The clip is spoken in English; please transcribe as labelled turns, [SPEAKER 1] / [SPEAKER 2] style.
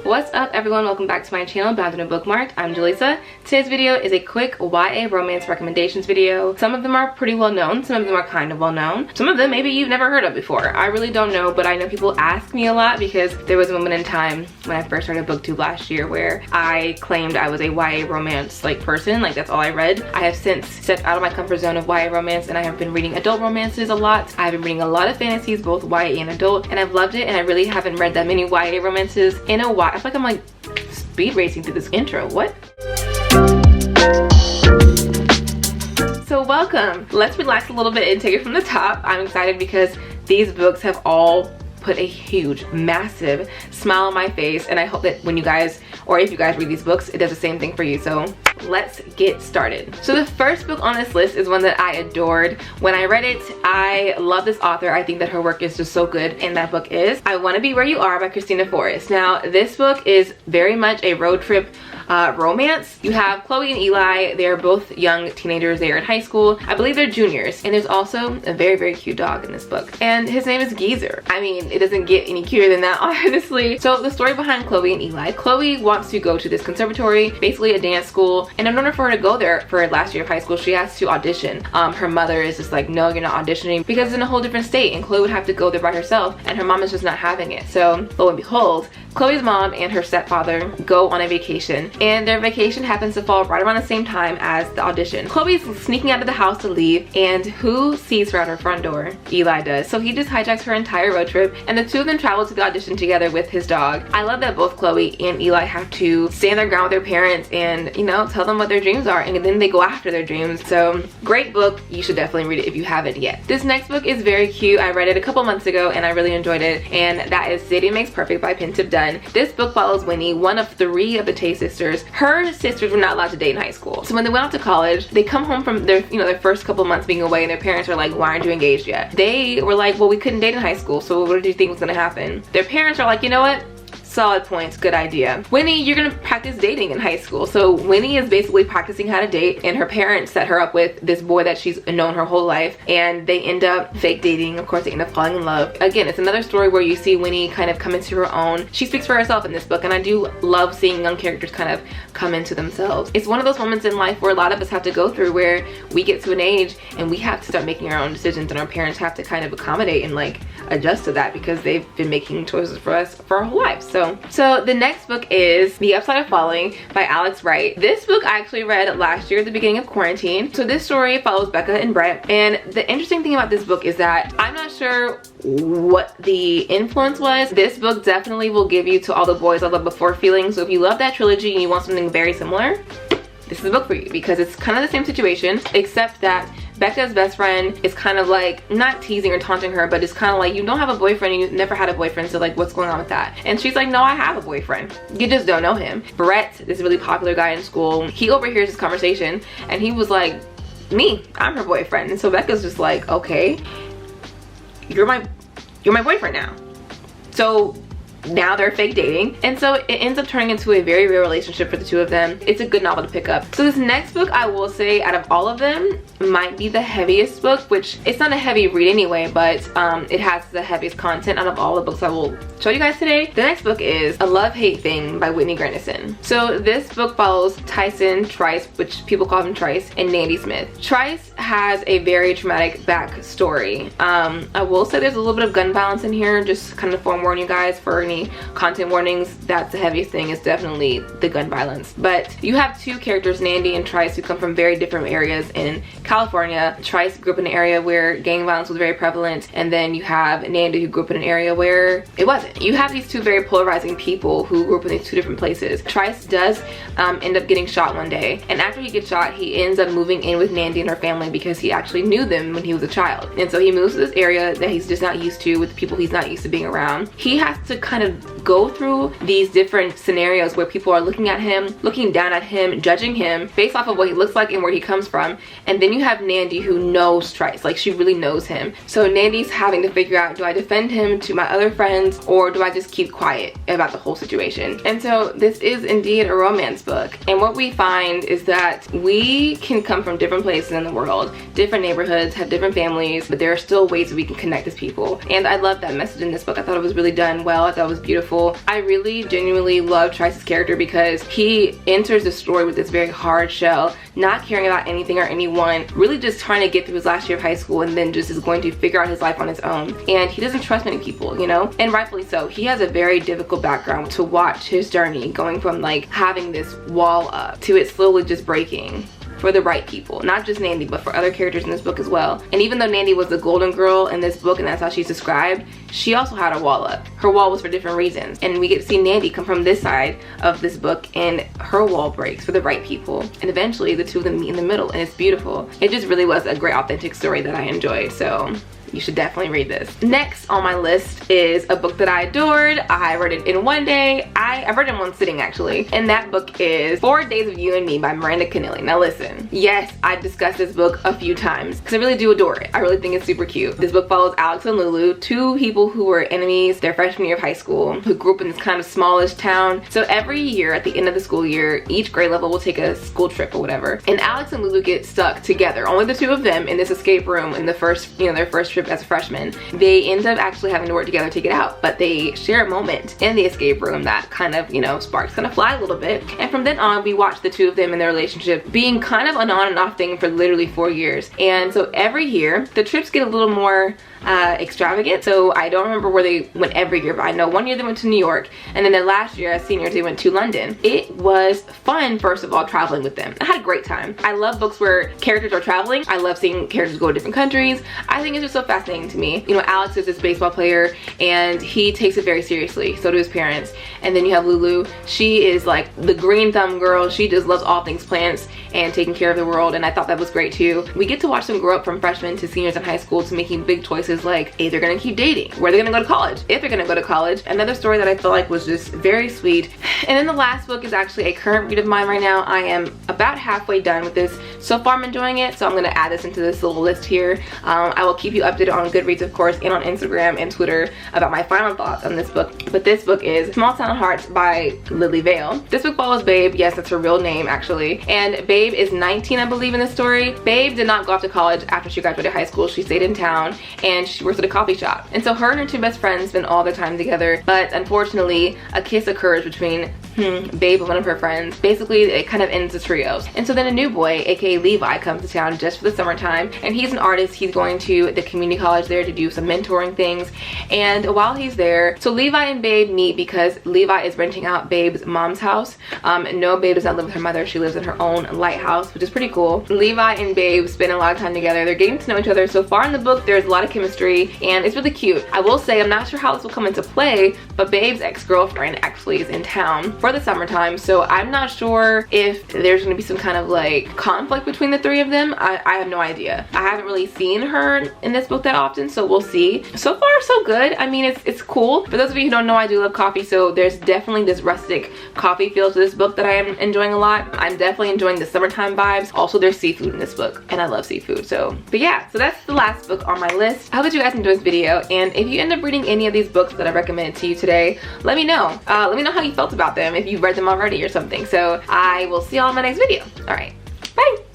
[SPEAKER 1] What's up everyone, welcome back to my channel, Bound and Bookmarked. I'm Jaleesa. Today's video is a quick YA romance recommendations video. Some of them are pretty well known, some of them are kind of well known. Some of them maybe you've never heard of before. I really don't know, but I know people ask me a lot because there was a moment in time when I first started BookTube last year where I claimed I was a YA romance person, that's all I read. I have since stepped out of my comfort zone of YA romance and I have been reading adult romances a lot. I have been reading a lot of fantasies, both YA and adult, and I've loved it, and I really haven't read that many YA romances in a while. I feel like I'm speed racing through this intro. What? So welcome. Let's relax a little bit and take it from the top. I'm excited because these books have all put a huge, massive smile on my face, and I hope that when you guys, or if you guys read these books, it does the same thing for you. So let's get started. So the first book on this list is one that I adored. When I read it, I love this author. I think that her work is just so good, and that book is I Want to Be Where You Are by Christina Forrest. Now this book is very much a road trip romance. You have Chloe and Eli. They're both young teenagers. They are in high school. I believe they're juniors, and there's also a very, very cute dog in this book, and his name is Geezer. I mean, it doesn't get any cuter than that, honestly. So the story behind Chloe and Eli: Chloe wants to go to this conservatory, basically a dance school, and in order for her to go there for her last year of high school, she has to audition. Her mother is just like, no, you're not auditioning, because it's in a whole different state, and Chloe would have to go there by herself, and her mom is just not having it. So lo and behold, Chloe's mom and her stepfather go on a vacation, and their vacation happens to fall right around the same time as the audition. Chloe's sneaking out of the house to leave, and who sees her at her front door? Eli does. So he just hijacks her entire road trip, and the two of them travel to the audition together with his dog. I love that both Chloe and Eli have to stand their ground with their parents and, you know, tell them what their dreams are, and then they go after their dreams. So great book. You should definitely read it if you haven't yet. This next book is very cute. I read it a couple months ago and I really enjoyed it, and that is Sadie Makes Perfect by Pentib Dunn. This book follows Winnie, one of 3 of the Tay sisters. Her sisters were not allowed to date in high school. So when they went off to college, they come home from their, their first couple months being away, and their parents are like, why aren't you engaged yet? They were like, well, we couldn't date in high school, so what did you think was gonna happen? Their parents are like, you know what? Solid points, good idea. Winnie, you're gonna practice dating in high school. So Winnie is basically practicing how to date, and her parents set her up with this boy that she's known her whole life, and they end up fake dating. Of course, they end up falling in love. Again, it's another story where you see Winnie kind of come into her own. She speaks for herself in this book, and I do love seeing young characters kind of come into themselves. It's one of those moments in life where a lot of us have to go through, where we get to an age and we have to start making our own decisions, and our parents have to kind of accommodate and adjust to that because they've been making choices for us for our whole life. So the next book is The Upside of Falling by Alex Wright. This book I actually read last year at the beginning of quarantine. So this story follows Becca and Brett, and the interesting thing about this book is that I'm not sure what the influence was. This book definitely will give you To All the Boys I Loved Before feeling. So if you love that trilogy and you want something very similar, this is a book for you, because it's kind of the same situation, except that Becca's best friend is kind of not teasing or taunting her, but it's kind of like, you don't have a boyfriend and you've never had a boyfriend, so what's going on with that? And she's like, no, I have a boyfriend, you just don't know him. Brett, this really popular guy in school, he overhears this conversation and he was like, me, I'm her boyfriend. And so Becca's just like, okay, you're my boyfriend now. So now they're fake dating, and so it ends up turning into a very real relationship for the two of them. It's a good novel to pick up. So this next book, I will say, out of all of them, might be the heaviest book, which it's not a heavy read anyway, but it has the heaviest content out of all the books I will show you guys today. The next book is A Love-Hate Thing by Whitney Grandison. So this book follows Tyson Trice, which people call him Trice, and Nandy Smith. Trice has a very traumatic backstory. I will say there's a little bit of gun violence in here, just kind of forewarn you guys for any content warnings. That's the heaviest thing, is definitely the gun violence. But you have 2 characters, Nandy and Trice, who come from very different areas in California. Trice grew up in an area where gang violence was very prevalent, and then you have Nandy, who grew up in an area where it wasn't. You have these 2 very polarizing people who grew up in these 2 different places. Trice does end up getting shot one day, and after he gets shot, he ends up moving in with Nandy and her family because he actually knew them when he was a child. And so he moves to this area that he's just not used to, with people he's not used to being around. He has to kind of go through these different scenarios where people are looking at him, looking down at him, judging him based off of what he looks like and where he comes from. And then you have Nandy, who knows Trice, she really knows him. So Nandy's having to figure out, do I defend him to my other friends, or do I just keep quiet about the whole situation? And so this is indeed a romance book, and what we find is that we can come from different places in the world, different neighborhoods, have different families, but there are still ways that we can connect as people. And I love that message in this book. I thought it was really done well. I thought thought was beautiful. I really genuinely love Trice's character because he enters the story with this very hard shell, not caring about anything or anyone, really just trying to get through his last year of high school, and then just is going to figure out his life on his own. And he doesn't trust many people, you know, and rightfully so. He has a very difficult background. To watch his journey going from like having this wall up to it slowly just breaking for the right people, not just Nandy, but for other characters in this book as well. And even though Nandy was the golden girl in this book, and that's how she's described, she also had a wall up. Her wall was for different reasons, and we get to see Nandy come from this side of this book, and her wall breaks for the right people, and eventually the two of them meet in the middle, and it's beautiful. It just really was a great authentic story that I enjoyed, so you should definitely read this. Next on my list is a book that I adored. I read it in one day. I read it in one sitting actually. And that book is 4 Days of You and Me by Miranda Kennelly. Now listen, yes, I've discussed this book a few times because I really do adore it. I really think it's super cute. This book follows Alex and Lulu, two people who were enemies their freshman year of high school, who grew up in this kind of smallish town. So every year at the end of the school year, each grade level will take a school trip or whatever. And Alex and Lulu get stuck together, only the two of them in this escape room in the first, their first trip as freshmen. They end up actually having to work together to get out, but they share a moment in the escape room that kind of, sparks kind of fly a little bit. And from then on, we watch the two of them in their relationship being kind of an on and off thing for literally 4 years. And so every year, the trips get a little more extravagant. So I don't remember where they went every year, but I know one year they went to New York, and then the last year as seniors they went to London. It was fun, first of all, traveling with them. I had a great time. I love books where characters are traveling. I love seeing characters go to different countries. I think it's just so fascinating to me. Alex is this baseball player and he takes it very seriously, so do his parents. And then you have Lulu. She is like the green thumb girl. She just loves all things plants and taking care of the world, and I thought that was great too. We get to watch them grow up from freshmen to seniors in high school to making big choices like if they're gonna keep dating, where they're gonna go to college, if they're gonna go to college. Another story that I feel like was just very sweet. And then the last book is actually a current read of mine right now. I am about halfway done with this. So far I'm enjoying it, so I'm gonna add this into this little list here. I will keep you updated on Goodreads, of course, and on Instagram and Twitter about my final thoughts on this book. But this book is Small Town Hearts by Lily Vale. This book follows Babe. Yes, that's her real name actually. And Babe is 19, I believe, in this story. Babe did not go off to college after she graduated high school. She stayed in town and she works at a coffee shop. And so her and her two best friends spend all their time together, but unfortunately a kiss occurs between Babe and one of her friends. Basically it kind of ends the trio. And so then a new boy, aka Levi, comes to town just for the summertime, and he's an artist. He's going to the community college there to do some mentoring things. And while he's there, so Levi and Babe meet because Levi is renting out Babe's mom's house. No, Babe does not live with her mother. She lives in her own lighthouse, which is pretty cool. Levi and Babe spend a lot of time together. They're getting to know each other. So far in the book there's a lot of chemistry and it's really cute. I will say I'm not sure how this will come into play, but Babe's ex-girlfriend actually is in town for the summertime, so I'm not sure if there's going to be some kind of like conflict between the three of them. I have no idea. I haven't really seen her in this book that often, so we'll see. So far so good. I mean, it's cool. For those of you who don't know, I do love coffee, so there's definitely this rustic coffee feel to this book that I am enjoying a lot. I'm definitely enjoying the summertime vibes. Also, there's seafood in this book, and I love seafood. But yeah, so that's the last book on my list. I hope that you guys enjoyed this video, and if you end up reading any of these books that I recommended to you today, let me know. Let me know how you felt about them, if you've read them already or something. So I will see y'all in my next video. All right, bye.